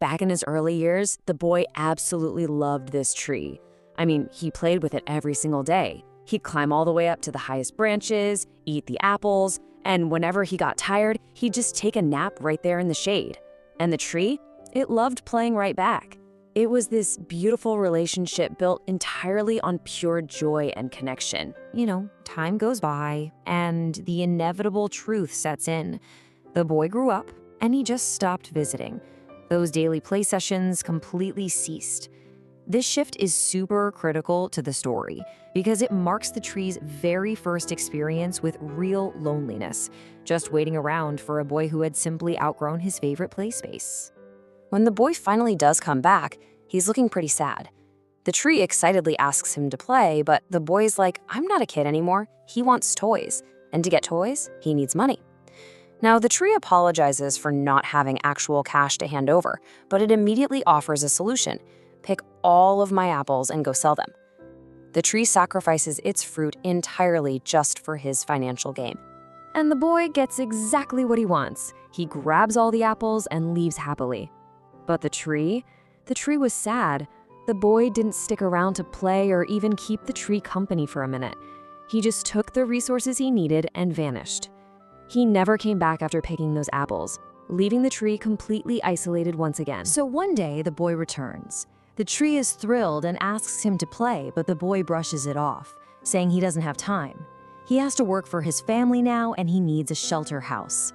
Back in his early years, the boy absolutely loved this tree. I mean, he played with it every single day. He'd climb all the way up to the highest branches, eat the apples, and whenever he got tired, he'd just take a nap right there in the shade. And the tree? It loved playing right back. It was this beautiful relationship built entirely on pure joy and connection. Time goes by, and the inevitable truth sets in. The boy grew up, and he just stopped visiting. Those daily play sessions completely ceased. This shift is super critical to the story because it marks the tree's very first experience with real loneliness, just waiting around for a boy who had simply outgrown his favorite play space. When the boy finally does come back, he's looking pretty sad. The tree excitedly asks him to play, but the boy's like, I'm not a kid anymore. He wants toys. And to get toys, he needs money. Now, the tree apologizes for not having actual cash to hand over, but it immediately offers a solution. Pick all of my apples and go sell them. The tree sacrifices its fruit entirely just for his financial gain. And the boy gets exactly what he wants. He grabs all the apples and leaves happily. But the tree was sad. The boy didn't stick around to play or even keep the tree company for a minute. He just took the resources he needed and vanished. He never came back after picking those apples, leaving the tree completely isolated once again. So one day, the boy returns. The tree is thrilled and asks him to play, but the boy brushes it off, saying he doesn't have time. He has to work for his family now, and he needs a shelter house.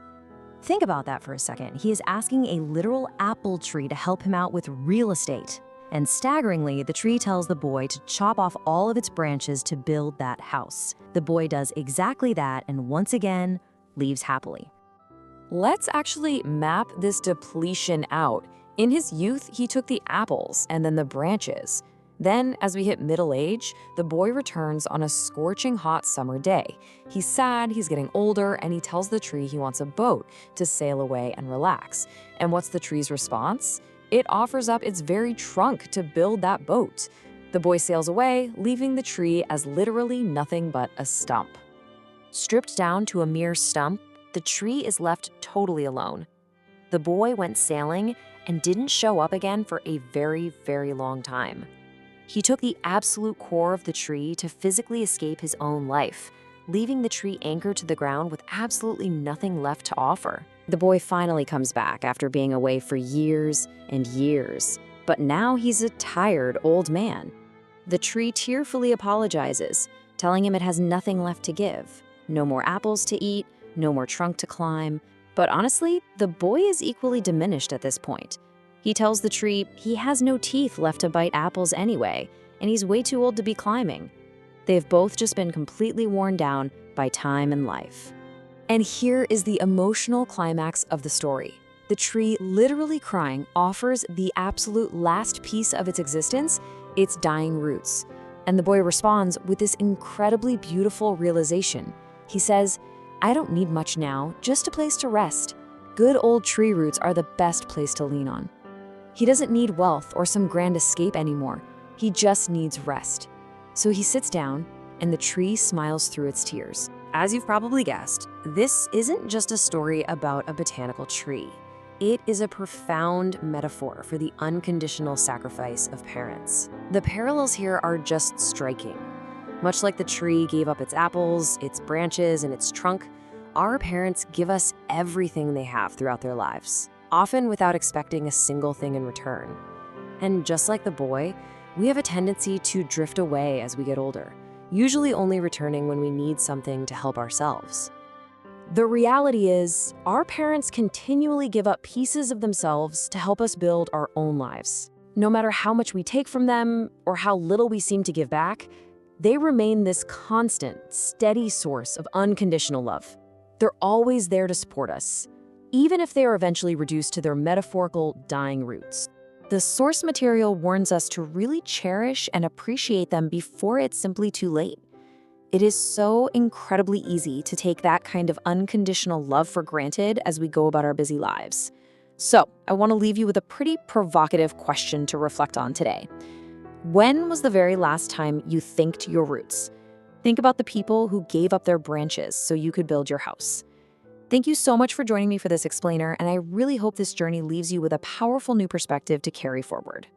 Think about that for a second. He is asking a literal apple tree to help him out with real estate. And staggeringly, the tree tells the boy to chop off all of its branches to build that house. The boy does exactly that, and once again, leaves happily. Let's actually map this depletion out. In his youth, he took the apples and then the branches. Then, as we hit middle age, the boy returns on a scorching hot summer day. He's sad, he's getting older, and he tells the tree he wants a boat to sail away and relax. And what's the tree's response? It offers up its very trunk to build that boat. The boy sails away, leaving the tree as literally nothing but a stump. Stripped down to a mere stump, the tree is left totally alone. The boy went sailing and didn't show up again for a very, very long time. He took the absolute core of the tree to physically escape his own life, leaving the tree anchored to the ground with absolutely nothing left to offer. The boy finally comes back after being away for years and years, but now he's a tired old man. The tree tearfully apologizes, telling him it has nothing left to give. No more apples to eat, no more trunk to climb. But honestly, the boy is equally diminished at this point. He tells the tree he has no teeth left to bite apples anyway, and he's way too old to be climbing. They've both just been completely worn down by time and life. And here is the emotional climax of the story. The tree, literally crying, offers the absolute last piece of its existence, its dying roots. And the boy responds with this incredibly beautiful realization. He says, I don't need much now, just a place to rest. Good old tree roots are the best place to lean on. He doesn't need wealth or some grand escape anymore. He just needs rest. So he sits down, and the tree smiles through its tears. As you've probably guessed, this isn't just a story about a botanical tree. It is a profound metaphor for the unconditional sacrifice of parents. The parallels here are just striking. Much like the tree gave up its apples, its branches, and its trunk, our parents give us everything they have throughout their lives, often without expecting a single thing in return. And just like the boy, we have a tendency to drift away as we get older, usually only returning when we need something to help ourselves. The reality is, our parents continually give up pieces of themselves to help us build our own lives. No matter how much we take from them or how little we seem to give back, they remain this constant, steady source of unconditional love. They're always there to support us, even if they are eventually reduced to their metaphorical dying roots. The source material warns us to really cherish and appreciate them before it's simply too late. It is so incredibly easy to take that kind of unconditional love for granted as we go about our busy lives. So, I want to leave you with a pretty provocative question to reflect on today. When was the very last time you thanked your roots? Think about the people who gave up their branches so you could build your house. Thank you so much for joining me for this explainer, and I really hope this journey leaves you with a powerful new perspective to carry forward.